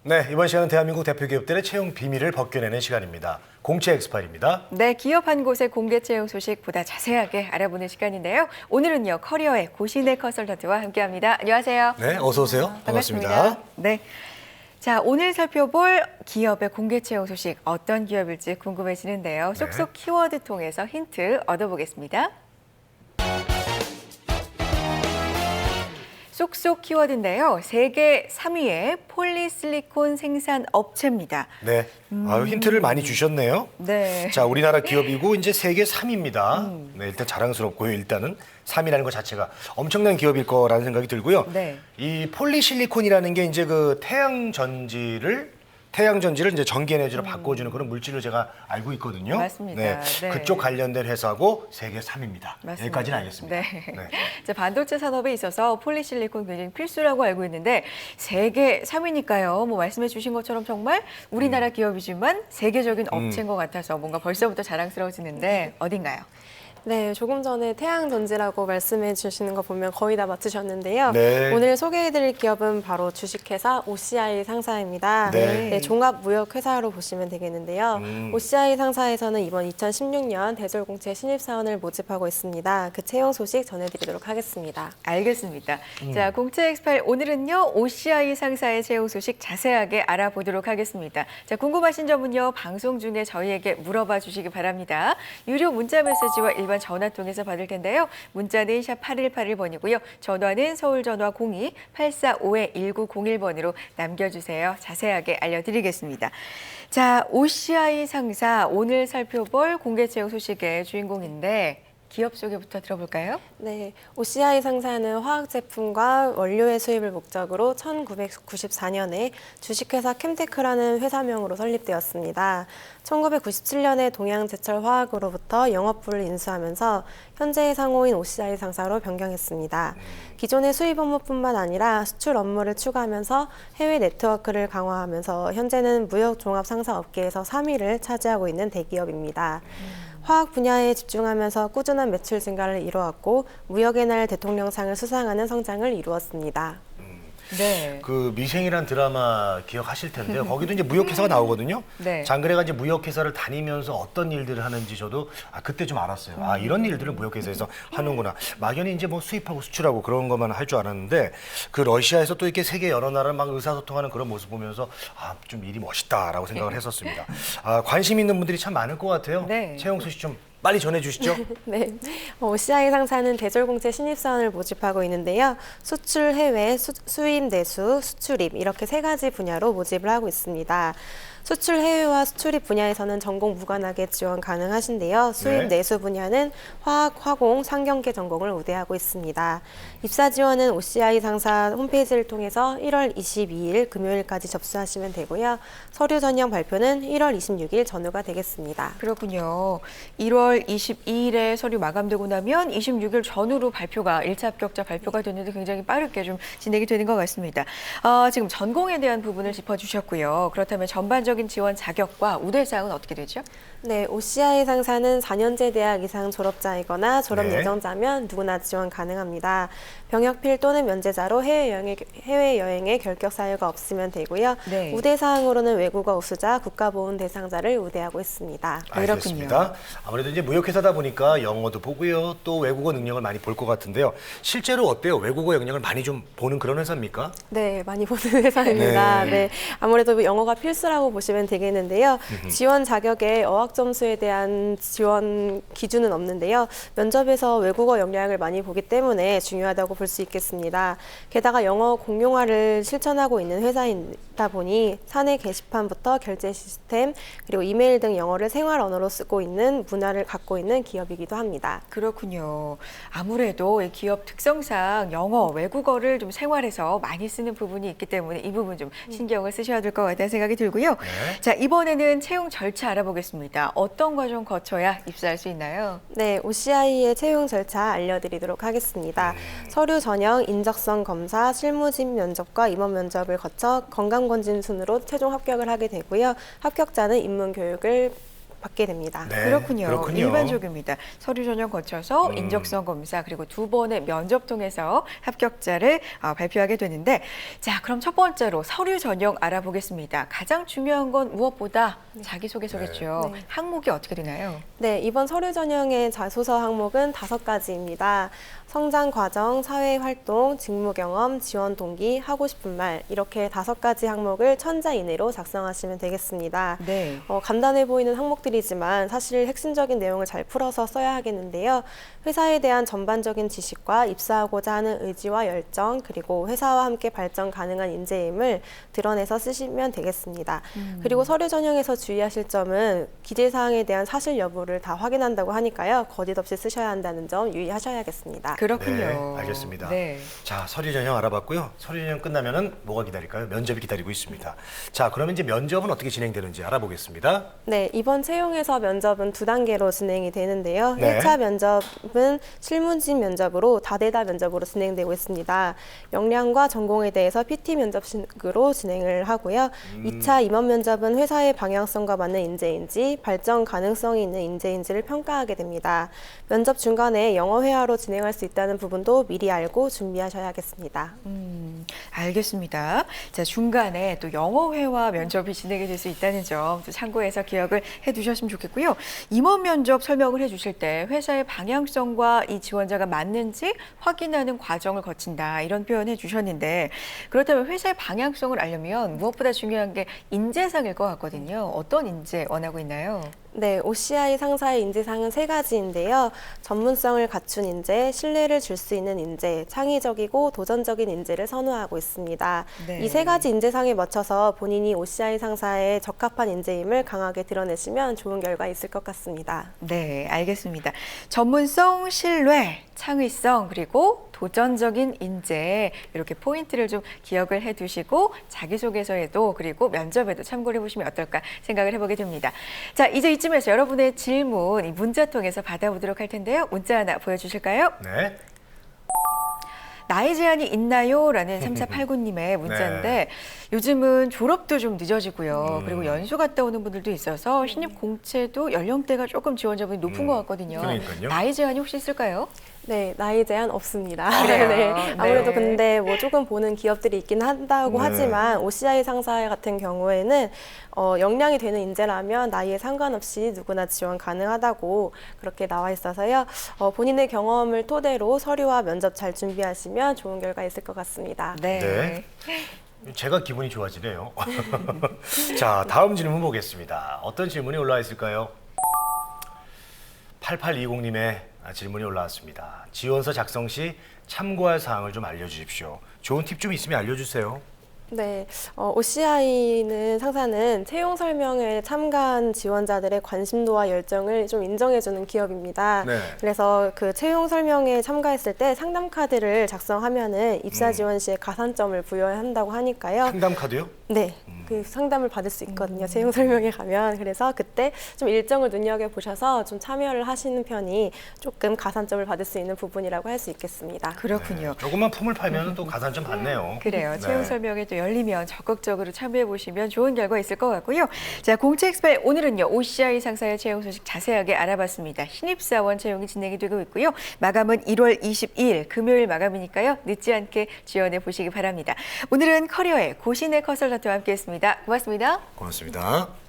네, 이번 시간은 대한민국 대표 기업들의 채용 비밀을 벗겨내는 시간입니다. 공채 엑스파일입니다. 네, 기업 한 곳의 공개 채용 소식 보다 자세하게 알아보는 시간인데요. 오늘은요, 커리어의 고신혜 컨설턴트와 함께합니다. 안녕하세요. 네, 어서 오세요. 반갑습니다. 네. 자, 오늘 살펴볼 기업의 공개 채용 소식 어떤 기업일지 궁금해지는데요. 쏙쏙 키워드 통해서 힌트 얻어보겠습니다. 쏙쏙 키워드인데요. 세계 3위의 폴리실리콘 생산 업체입니다. 네, 아유, 힌트를 많이 주셨네요. 네. 자, 우리나라 기업이고 이제 세계 3위입니다. 네, 일단 자랑스럽고요. 일단은 3위라는 것 자체가 엄청난 기업일 거라는 생각이 들고요. 네. 이 폴리실리콘이라는 게 이제 그 태양 전지를 이제 전기 에너지로 바꿔주는 그런 물질을 제가 알고 있거든요. 맞습니다. 네, 네. 그쪽 관련된 회사고 세계 3위입니다. 맞습니다. 여기까지는 알겠습니다. 네. 네. 이제 반도체 산업에 있어서 폴리실리콘 굉장히 필수라고 알고 있는데 세계 3위니까요. 뭐 말씀해 주신 것처럼 정말 우리나라 기업이지만 세계적인 업체인 것 같아서 뭔가 벌써부터 자랑스러워지는데 어딘가요? 네, 조금 전에 태양전지라고 말씀해 주시는 거 보면 거의 다 맞추셨는데요. 네. 오늘 소개해드릴 기업은 바로 주식회사 OCI 상사입니다. 네. 종합무역회사로 보시면 되겠는데요. OCI 상사에서는 이번 2016년 대졸공채 신입사원을 모집하고 있습니다. 그 채용 소식 전해드리도록 하겠습니다. 알겠습니다. 자, 공채 엑스파일 오늘은요. OCI 상사의 채용 소식 자세하게 알아보도록 하겠습니다. 자, 궁금하신 점은요. 방송 중에 저희에게 물어봐 주시기 바랍니다. 유료 문자 메시지와 일반 전화 통해서 받을 텐데요. 문자는 샵 8181번이고요. 전화는 서울 전화 02-845-1901번으로 남겨주세요. 자세하게 알려드리겠습니다. 자, OCI 상사 오늘 살펴볼 공개 채용 소식의 주인공인데 기업 소개부터 들어볼까요? 네, OCI 상사는 화학 제품과 원료의 수입을 목적으로 1994년에 주식회사 캠테크라는 회사명으로 설립되었습니다. 1997년에 동양제철화학으로부터 영업부를 인수하면서 현재의 상호인 OCI 상사로 변경했습니다. 기존의 수입 업무뿐만 아니라 수출 업무를 추가하면서 해외 네트워크를 강화하면서 현재는 무역 종합 상사 업계에서 3위를 차지하고 있는 대기업입니다. 화학 분야에 집중하면서 꾸준한 매출 증가를 이루었고 무역의 날 대통령상을 수상하는 성장을 이루었습니다. 네. 그 미생이란 드라마 기억하실 텐데요. 거기도 이제 무역회사가 나오거든요. 네. 장그래가 이제 무역회사를 다니면서 어떤 일들을 하는지 저도 그때 좀 알았어요. 이런 일들을 무역회사에서 하는구나. 막연히 이제 뭐 수입하고 수출하고 그런 것만 할 줄 알았는데 그 러시아에서 또 이렇게 세계 여러 나라를 막 의사소통하는 그런 모습 보면서 좀 일이 멋있다라고 생각을 했었습니다. 관심 있는 분들이 참 많을 것 같아요. 네. 채용 소식 좀 빨리 전해주시죠. 네, OCI 상사는 대졸공채 신입사원을 모집하고 있는데요. 수출, 해외, 수입, 내수, 수출입 이렇게 세 가지 분야로 모집을 하고 있습니다. 수출, 해외와 수출입 분야에서는 전공 무관하게 지원 가능하신데요. 수입, 네. 내수 분야는 화학, 화공, 상경계 전공을 우대하고 있습니다. 입사 지원은 OCI 상사 홈페이지를 통해서 1월 22일 금요일까지 접수하시면 되고요. 서류 전형 발표는 1월 26일 전후가 되겠습니다. 그렇군요. 1월 22일에 서류 마감되고 나면 26일 전후로 발표가 1차 합격자 발표가 됐는데 굉장히 빠르게 좀 진행이 되는 것 같습니다. 지금 전공에 대한 부분을 짚어주셨고요. 그렇다면 전반적인 지원 자격과 우대사항은 어떻게 되죠? 네, OCI 상사는 4년제 대학 이상 졸업자이거나 졸업 네. 예정자면 누구나 지원 가능합니다. 병역필 또는 면제자로 해외여행에 결격 사유가 없으면 되고요. 네. 우대사항으로는 외국어 우수자, 국가보훈 대상자를 우대하고 있습니다. 알겠습니다. 아무래도 이제 무역회사다 보니까 영어도 보고요. 또 외국어 능력을 많이 볼 것 같은데요. 실제로 어때요? 외국어 영역을 많이 좀 보는 그런 회사입니까? 네, 많이 보는 회사입니다. 네. 아무래도 영어가 필수라고 보시면 되겠는데요. 지원 자격에 어학 점수에 대한 지원 기준은 없는데요. 면접에서 외국어 역량을 많이 보기 때문에 중요하다고 볼 수 있겠습니다. 게다가 영어 공용화를 실천하고 있는 회사이다 보니 사내 게시판부터 결제 시스템 그리고 이메일 등 영어를 생활 언어로 쓰고 있는 문화를 갖고 있는 기업이기도 합니다. 그렇군요. 아무래도 이 기업 특성상 영어, 외국어를 좀 생활에서 많이 쓰는 부분이 있기 때문에 이 부분 좀 신경을 쓰셔야 될 것 같다는 생각이 들고요. 네. 자, 이번에는 채용 절차 알아보겠습니다. 어떤 과정 거쳐야 입사할 수 있나요? 네, OCI의 채용 절차 알려드리도록 하겠습니다. 서류 전형, 인적성 검사, 실무진 면접과 임원 면접을 거쳐 건강검진 순으로 최종 합격을 하게 되고요. 합격자는 입문 교육을 받게 됩니다. 네, 그렇군요. 그렇군요. 일반적입니다. 서류 전형 거쳐서 인적성 검사 그리고 2번의 면접 통해서 합격자를 발표하게 되는데 자 그럼 첫 번째로 서류 전형 알아보겠습니다. 가장 중요한 건 무엇보다 자기소개서겠죠. 네. 항목이 어떻게 되나요? 네, 이번 서류 전형의 자소서 항목은 5가지입니다. 성장 과정, 사회 활동, 직무 경험, 지원 동기, 하고 싶은 말 이렇게 5가지 항목을 천자 이내로 작성하시면 되겠습니다. 네. 간단해 보이는 항목들이지만 사실 핵심적인 내용을 잘 풀어서 써야 하겠는데요. 회사에 대한 전반적인 지식과 입사하고자 하는 의지와 열정 그리고 회사와 함께 발전 가능한 인재임을 드러내서 쓰시면 되겠습니다. 그리고 서류 전형에서 주의하실 점은 기재사항에 대한 사실 여부를 다 확인한다고 하니까요. 거짓 없이 쓰셔야 한다는 점 유의하셔야겠습니다. 그렇군요. 네, 알겠습니다. 네. 자, 서류 전형 알아봤고요. 서류 전형 끝나면은 뭐가 기다릴까요? 면접이 기다리고 있습니다. 자, 그러면 이제 면접은 어떻게 진행되는지 알아보겠습니다. 네, 이번 채용에서 면접은 2단계로 진행이 되는데요. 네. 1차 면접은 실무진 면접으로 다대다 면접으로 진행되고 있습니다. 역량과 전공에 대해서 PT 면접식으로 진행을 하고요. 2차 임원 면접은 회사의 방향성과 맞는 인재인지 발전 가능성이 있는 인재인지를 평가하게 됩니다. 면접 중간에 영어 회화로 진행할 수 있다는 부분도 미리 알고 준비하셔야겠습니다. 알겠습니다. 자, 중간에 또 영어회화 면접이 진행이 될 수 있다는 점 또 참고해서 기억을 해두셨으면 좋겠고요. 임원 면접 설명을 해주실 때 회사의 방향성과 이 지원자가 맞는지 확인하는 과정을 거친다 이런 표현 해주셨는데 그렇다면 회사의 방향성을 알려면 무엇보다 중요한 게 인재상일 것 같거든요. 어떤 인재 원하고 있나요? 네, OCI 상사의 인재상은 3가지인데요. 전문성을 갖춘 인재, 신뢰를 줄 수 있는 인재, 창의적이고 도전적인 인재를 선호하고 있습니다. 네. 이 3가지 인재상에 맞춰서 본인이 OCI 상사에 적합한 인재임을 강하게 드러내시면 좋은 결과 있을 것 같습니다. 네, 알겠습니다. 전문성, 신뢰, 창의성, 그리고 도전적인 인재 이렇게 포인트를 좀 기억을 해두시고 자기소개서에도 그리고 면접에도 참고를 해보시면 어떨까 생각을 해보게 됩니다. 자, 이제 이쯤에서 여러분의 질문 이 문자 통해서 받아보도록 할 텐데요. 문자 하나 보여주실까요? 네. 나이 제한이 있나요? 라는 3489님의 문자인데 네. 요즘은 졸업도 좀 늦어지고요. 그리고 연수 갔다 오는 분들도 있어서 신입 공채도 연령대가 조금 지원자분이 높은 것 같거든요. 그러니까요. 나이 제한이 혹시 있을까요? 네, 나이 제한 없습니다. 그래요? 네, 아무래도 네. 근데 뭐 조금 보는 기업들이 있긴 한다고 네. 하지만 OCI 상사 같은 경우에는 역량이 되는 인재라면 나이에 상관없이 누구나 지원 가능하다고 그렇게 나와 있어서요. 본인의 경험을 토대로 서류와 면접 잘 준비하시면 좋은 결과 있을 것 같습니다. 네. 네. 제가 기분이 좋아지네요. 자, 다음 질문 보겠습니다. 어떤 질문이 올라와 있을까요? 8820님의 질문이 올라왔습니다. 지원서 작성 시 참고할 사항을 좀 알려주십시오. 좋은 팁 좀 있으면 알려주세요. 네, OCI는 상사는 채용 설명에 참가한 지원자들의 관심도와 열정을 좀 인정해주는 기업입니다. 네. 그래서 그 채용 설명에 참가했을 때 상담 카드를 작성하면은 입사 지원 시에 가산점을 부여한다고 하니까요. 상담 카드요? 네, 그 상담을 받을 수 있거든요. 채용 설명에 가면. 그래서 그때 좀 일정을 눈여겨 보셔서 좀 참여를 하시는 편이 조금 가산점을 받을 수 있는 부분이라고 할 수 있겠습니다. 그렇군요. 조금만 품을 팔면 또 가산점 받네요. 그래요. 네. 채용 설명회 또 열리면 적극적으로 참여해 보시면 좋은 결과 있을 것 같고요. 자, 공채 엑스파일 오늘은요. OCI 상사의 채용 소식 자세하게 알아봤습니다. 신입사원 채용이 진행이 되고 있고요. 마감은 1월 22일 금요일 마감이니까요. 늦지 않게 지원해 보시기 바랍니다. 오늘은 커리어의 고신의 컨설턴트와 함께했습니다. 고맙습니다. 고맙습니다.